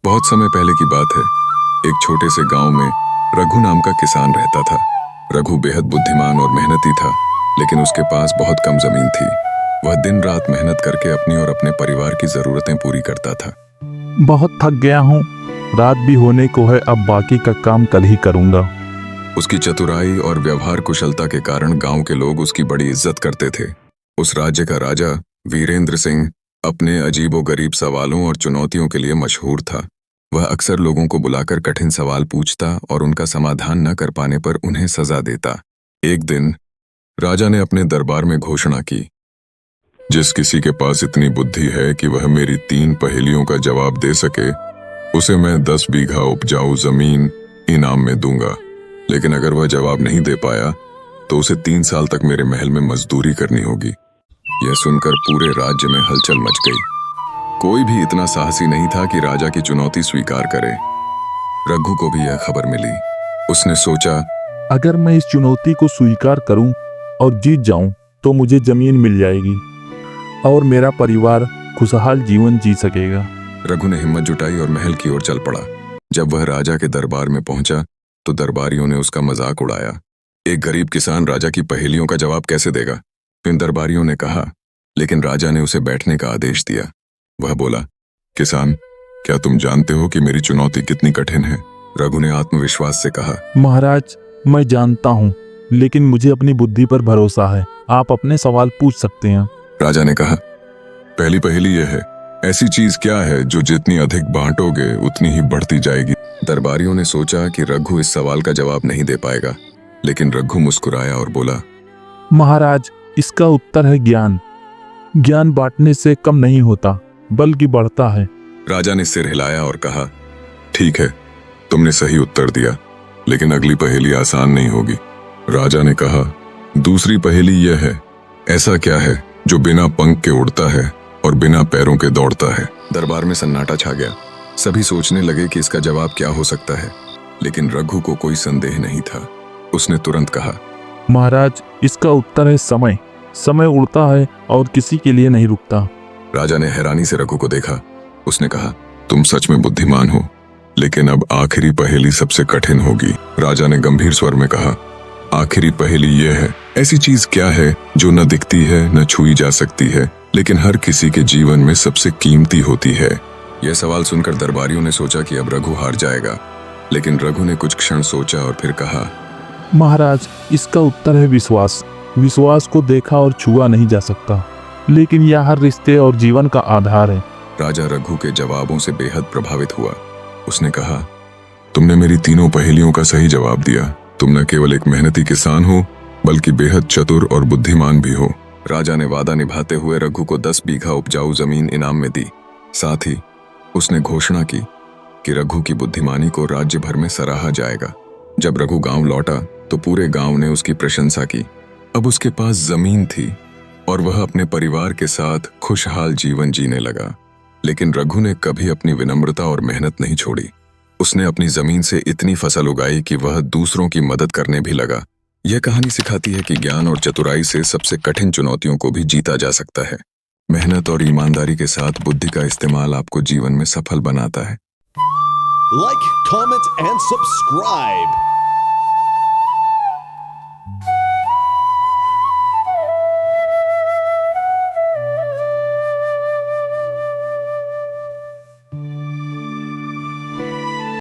बहुत समय पहले की बात है। एक छोटे से गांव में रघु नाम का किसान रहता था। रघु बेहद बुद्धिमान और मेहनती था, लेकिन उसके पास बहुत कम जमीन थी। वह दिन रात मेहनत करके अपनी और अपने परिवार की जरूरतें पूरी करता था। बहुत थक गया हूँ, रात भी होने को है, अब बाकी का काम कल ही करूँगा। उसकी चतुराई और व्यवहार कुशलता के कारण गांव के लोग उसकी बड़ी इज्जत करते थे। उस राज्य का राजा वीरेंद्र सिंह अपने अजीबोगरीब सवालों और चुनौतियों के लिए मशहूर था। वह अक्सर लोगों को बुलाकर कठिन सवाल पूछता और उनका समाधान न कर पाने पर उन्हें सजा देता। एक दिन राजा ने अपने दरबार में घोषणा की, जिस किसी के पास इतनी बुद्धि है कि वह मेरी 3 पहेलियों का जवाब दे सके, उसे मैं 10 बीघा उपजाऊ जमीन इनाम में दूंगा। लेकिन अगर वह जवाब नहीं दे पाया तो उसे 3 साल तक मेरे महल में मजदूरी करनी होगी। यह सुनकर पूरे राज्य में हलचल मच गई। कोई भी इतना साहसी नहीं था कि राजा की चुनौती स्वीकार करे। रघु को भी यह खबर मिली। उसने सोचा, अगर मैं इस चुनौती को स्वीकार करूं और जीत जाऊं तो मुझे जमीन मिल जाएगी और मेरा परिवार खुशहाल जीवन जी सकेगा। रघु ने हिम्मत जुटाई और महल की ओर चल पड़ा। जब वह राजा के दरबार में पहुंचा तो दरबारियों ने उसका मजाक उड़ाया। एक गरीब किसान राजा की पहेलियों का जवाब कैसे देगा? इन दरबारियों ने कहा। लेकिन राजा ने उसे बैठने का आदेश दिया। वह बोला, किसान, क्या तुम जानते हो कि मेरी चुनौती कितनी कठिन है? रघु ने आत्मविश्वास से कहा, महाराज, मैं जानता हूँ, लेकिन मुझे अपनी बुद्धि पर भरोसा है। आप अपने सवाल पूछ सकते हैं। राजा ने कहा, पहली पहेली यह है, ऐसी चीज क्या है जो जितनी अधिक बांटोगे उतनी ही बढ़ती जाएगी? दरबारियों ने सोचा कि रघु इस सवाल का जवाब नहीं दे पाएगा, लेकिन रघु मुस्कुराया और बोला, महाराज, इसका उत्तर है ज्ञान। ज्ञान बांटने से कम नहीं होता, बल्कि बढ़ता है। राजा ने सिर हिलाया और कहा, ठीक है, तुमने सही उत्तर दिया, लेकिन अगली पहेली आसान नहीं होगी। राजा ने कहा, दूसरी पहेली यह है, ऐसा क्या है जो बिना पंख के उड़ता है और बिना पैरों के दौड़ता है? दरबार में सन्नाटा छा गया। सभी सोचने लगे कि इसका जवाब क्या हो सकता है, लेकिन रघु को कोई संदेह नहीं था। उसने तुरंत कहा, महाराज, इसका उत्तर है समय। समय उड़ता है और किसी के लिए नहीं रुकता। राजा ने हैरानी से रघु को देखा। उसने कहा, तुम सच में बुद्धिमान हो, लेकिन अब आखिरी पहेली सबसे कठिन होगी। राजा ने गंभीर स्वर में कहा, आखिरी पहेली यह है, ऐसी चीज क्या है जो न दिखती है न छुई जा सकती है, लेकिन हर किसी के जीवन में सबसे कीमती होती है? यह सवाल सुनकर दरबारियों ने सोचा कि अब रघु हार जाएगा, लेकिन रघु ने कुछ क्षण सोचा और फिर कहा, महाराज, इसका उत्तर है विश्वास। विश्वास को देखा और छुआ नहीं जा सकता, लेकिन यह हर रिश्ते और जीवन का आधार है। राजा रघु के जवाबों से बेहद प्रभावित हुआ। उसने कहा, तुमने मेरी 3 पहेलियों का सही जवाब दिया। तुम न केवल एक मेहनती किसान हो, बल्कि बेहद चतुर और बुद्धिमान भी हो। राजा ने वादा निभाते हुए रघु को 10 बीघा उपजाऊ जमीन इनाम में दी। साथ ही उसने घोषणा की कि रघु की बुद्धिमानी को राज्य भर में सराहा जाएगा। जब रघु गांव लौटा तो पूरे गांव ने उसकी प्रशंसा की। अब उसके पास जमीन थी और वह अपने परिवार के साथ खुशहाल जीवन जीने लगा। लेकिन रघु ने कभी अपनी विनम्रता और मेहनत नहीं छोड़ी। उसने अपनी जमीन से इतनी फसल उगाई कि वह दूसरों की मदद करने भी लगा। यह कहानी सिखाती है कि ज्ञान और चतुराई से सबसे कठिन चुनौतियों को भी जीता जा सकता है। मेहनत और ईमानदारी के साथ बुद्धि का इस्तेमाल आपको जीवन में सफल बनाता है। Like, comment, and subscribe.